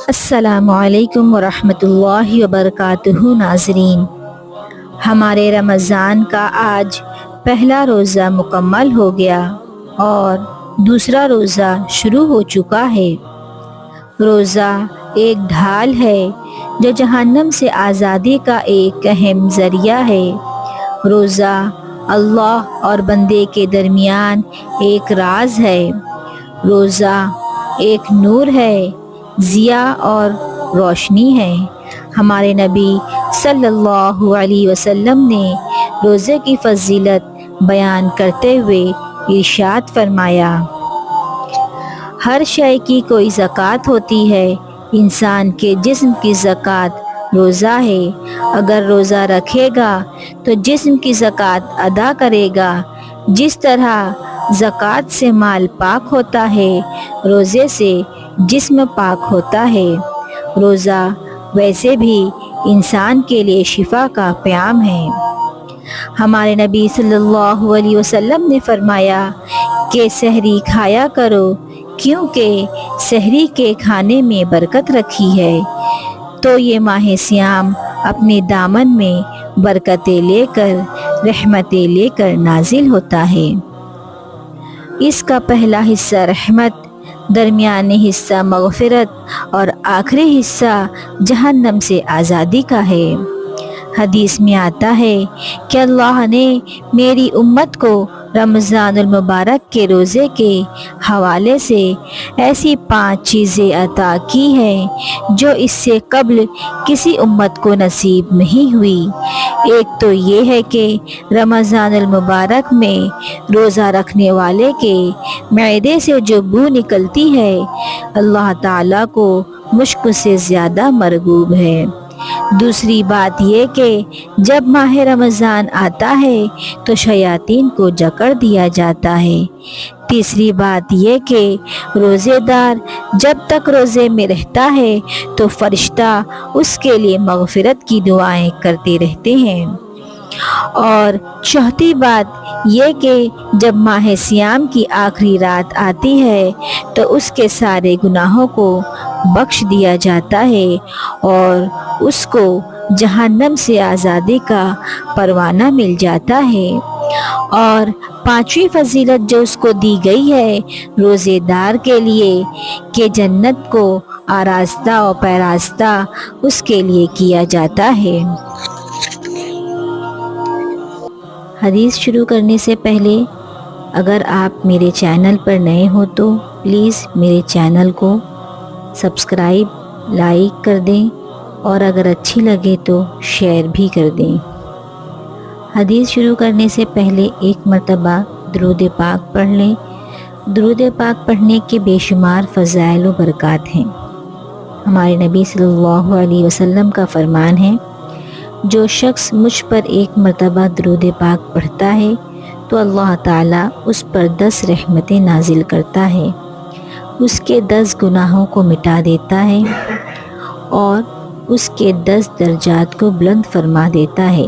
السلام علیکم ورحمۃ اللہ وبرکاتہ۔ ناظرین، ہمارے رمضان کا آج پہلا روزہ مکمل ہو گیا اور دوسرا روزہ شروع ہو چکا ہے۔ روزہ ایک ڈھال ہے جو جہنم سے آزادی کا ایک اہم ذریعہ ہے۔ روزہ اللہ اور بندے کے درمیان ایک راز ہے۔ روزہ ایک نور ہے، ضیاء اور روشنی ہے۔ ہمارے نبی صلی اللہ علیہ وسلم نے روزے کی فضیلت بیان کرتے ہوئے ارشاد فرمایا، ہر شے کی کوئی زکوٰۃ ہوتی ہے، انسان کے جسم کی زکوٰۃ روزہ ہے۔ اگر روزہ رکھے گا تو جسم کی زکوٰۃ ادا کرے گا۔ جس طرح زکوٰۃ سے مال پاک ہوتا ہے، روزے سے جسم پاک ہوتا ہے۔ روزہ ویسے بھی انسان کے لیے شفا کا پیام ہے۔ ہمارے نبی صلی اللہ علیہ وسلم نے فرمایا کہ سحری کھایا کرو، کیونکہ سحری کے کھانے میں برکت رکھی ہے۔ تو یہ ماہ سیام اپنے دامن میں برکتیں لے کر، رحمتیں لے کر نازل ہوتا ہے۔ اس کا پہلا حصہ رحمت، درمیانی حصہ مغفرت اور آخری حصہ جہنم سے آزادی کا ہے۔ حدیث میں آتا ہے کہ اللہ نے میری امت کو رمضان المبارک کے روزے کے حوالے سے ایسی 5 چیزیں عطا کی ہیں جو اس سے قبل کسی امت کو نصیب نہیں ہوئی۔ ایک تو یہ ہے کہ رمضان المبارک میں روزہ رکھنے والے کے معدے سے جو بو نکلتی ہے، اللہ تعالیٰ کو مشک سے زیادہ مرغوب ہے۔ دوسری بات یہ کہ جب ماہ رمضان آتا ہے تو شیاطین کو جکڑ دیا جاتا ہے۔ تیسری بات یہ کہ روزے دار جب تک روزے میں رہتا ہے تو فرشتہ اس کے لیے مغفرت کی دعائیں کرتے رہتے ہیں۔ اور چوتھی بات یہ کہ جب ماہ سیام کی آخری رات آتی ہے تو اس کے سارے گناہوں کو بخش دیا جاتا ہے اور اس کو جہنم سے آزادی کا پروانہ مل جاتا ہے۔ اور 5ویں فضیلت جو اس کو دی گئی ہے روزے دار کے لیے کہ جنت کو آراستہ و پیراستہ اس کے لیے کیا جاتا ہے۔ حدیث شروع کرنے سے پہلے اگر آپ میرے چینل پر نئے ہو تو پلیز میرے چینل کو سبسکرائب، لائک کر دیں اور اگر اچھی لگے تو شیئر بھی کر دیں۔ حدیث شروع کرنے سے پہلے ایک مرتبہ درود پاک پڑھ لیں۔ درود پاک پڑھنے کے بے شمار فضائل و برکات ہیں۔ ہمارے نبی صلی اللہ علیہ وسلم کا فرمان ہے، جو شخص مجھ پر ایک مرتبہ درود پاک پڑھتا ہے تو اللہ تعالیٰ اس پر 10 رحمتیں نازل کرتا ہے، اس کے 10 گناہوں کو مٹا دیتا ہے اور اس کے 10 درجات کو بلند فرما دیتا ہے۔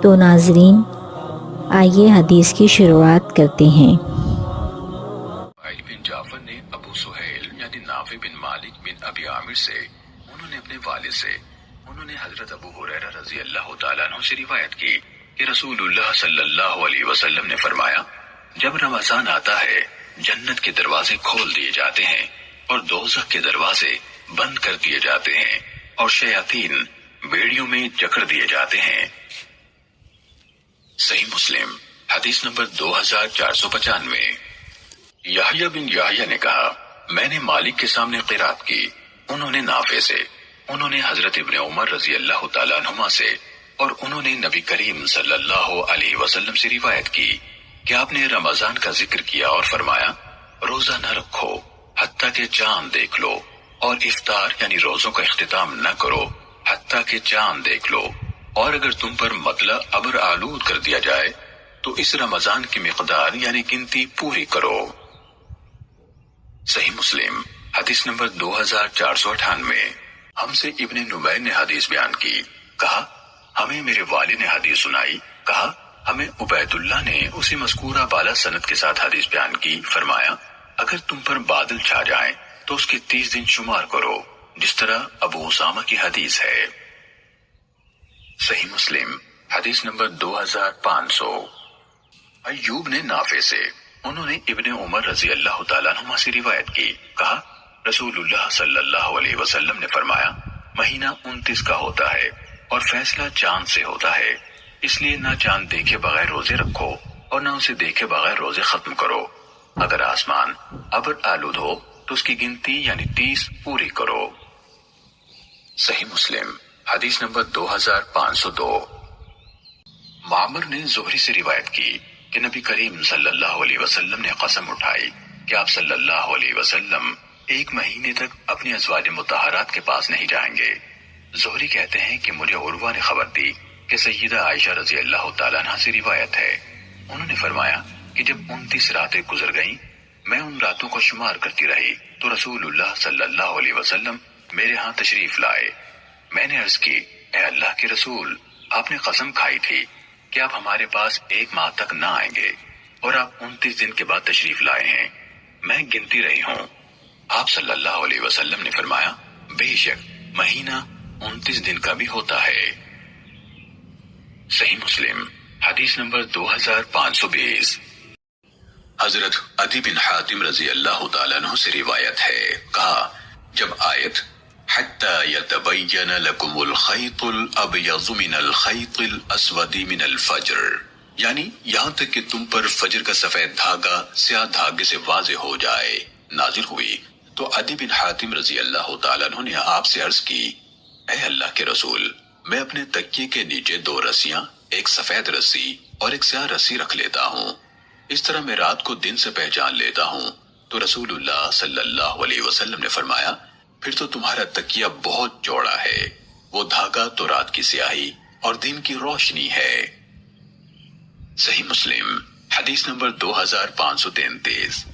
تو ناظرین، آئیے حدیث کی شروعات کرتے ہیں۔ بن جعفر نے ابو سہیل یعنی نافع بن مالک بن ابی عامر سے انہوں نے اپنے والد سے انہوں نے حضرت ابو ہریرہ رضی اللہ تعالیٰ عنہ سے روایت کی کہ رسول اللہ صلی اللہ علیہ وسلم نے فرمایا، جب رمضان آتا ہے جنت کے دروازے کھول دیے جاتے ہیں اور دوزخ کے دروازے بند کر دیے جاتے ہیں اور شیاطین بیڑیوں میں جکڑ دیے جاتے ہیں۔ صحیح مسلم حدیث نمبر 2495۔ یحییٰ بن یحییٰ نے کہا، میں نے مالک کے سامنے قرات کی، انہوں نے نافع سے، انہوں نے حضرت ابن عمر رضی اللہ تعالیٰ عنہما سے اور انہوں نے نبی کریم صلی اللہ علیہ وسلم سے روایت کی کہ آپ نے رمضان کا ذکر کیا اور فرمایا، روزہ نہ رکھو حتیٰ کہ چاند دیکھ لو، اور افطار یعنی روزوں کا اختتام نہ کرو حتیٰ کہ چاند دیکھ لو، اور اگر تم پر مطلع ابر آلود کر دیا جائے تو اس رمضان کی مقدار یعنی گنتی پوری کرو۔ صحیح مسلم حدیث نمبر 2498۔ ہم سے ابن نمیر نے حدیث بیان کی، کہا ہمیں میرے والد نے حدیث سنائی، کہا ہمیں عبید اللہ نے اسی مذکورہ بالا سند کے ساتھ حدیث بیان کی، فرمایا اگر تم پر بادل چھا جائیں تو اس کے 30 دن شمار کرو، جس طرح ابو اسامہ کی حدیث ہے۔ صحیح مسلم حدیث نمبر 2500۔ ایوب نے نافع سے، انہوں نے ابن عمر رضی اللہ تعالیٰ عنہما سے روایت کی، کہا رسول اللہ صلی اللہ علیہ وسلم نے فرمایا مہینہ 29 کا ہوتا ہے اور فیصلہ چاند سے ہوتا ہے، اس لیے نہ چاند دیکھے بغیر روزے رکھو اور نہ اسے دیکھے بغیر روزے ختم کرو۔ اگر آسمان ابر آلود ہو تو اس کی گنتی یعنی 30 پوری کرو۔ صحیح مسلم حدیث نمبر 2502۔ معمر نے زہری سے روایت کی کہ نبی کریم صلی اللہ علیہ وسلم نے قسم اٹھائی کہ آپ صلی اللہ علیہ وسلم ایک مہینے تک اپنی ازواج مطہرات کے پاس نہیں جائیں گے۔ زہری کہتے ہیں کہ مجھے عروہ نے خبر دی کہ سیدہ عائشہ رضی اللہ تعالیٰ عنہ سے روایت ہے، انہوں نے فرمایا کہ جب 29 راتیں گزر گئیں میں ان راتوں کو شمار کرتی رہی تو رسول اللہ صلی اللہ علیہ وسلم میرے ہاں تشریف لائے۔ میں نے عرض کی اے اللہ کے رسول، آپ نے قسم کھائی تھی کہ آپ ہمارے پاس 1 ماہ تک نہ آئیں گے اور آپ 29 دن کے بعد تشریف لائے ہیں، میں گنتی رہی ہوں۔ آپ صلی اللہ علیہ وسلم نے فرمایا بے شک مہینہ 29 دن کا بھی ہوتا ہے۔ صحیح مسلم حدیث نمبر 2520۔ حضرت عدی بن حاتم رضی اللہ تعالیٰ عنہ سے روایت ہے، کہا جب آیت حتی یتبین لکم الخیط الابیض من الخیط الاسود من الفجر، یعنی یہاں تک کہ تم پر فجر کا سفید دھاگا سیاہ دھاگے سے واضح ہو جائے، نازل ہوئی تو عدی بن حاتم رضی اللہ تعالیٰ عنہ نے آپ سے عرض کی اے اللہ کے رسول، میں اپنے تکیے کے نیچے 2 رسیاں، ایک سفید رسی اور ایک سیاہ رسی رکھ لیتا ہوں، اس طرح میں رات کو دن سے پہچان لیتا ہوں۔ تو رسول اللہ صلی اللہ علیہ وسلم نے فرمایا پھر تو تمہارا تکیہ بہت چوڑا ہے، وہ دھاگا تو رات کی سیاہی اور دن کی روشنی ہے۔ صحیح مسلم حدیث نمبر 2533۔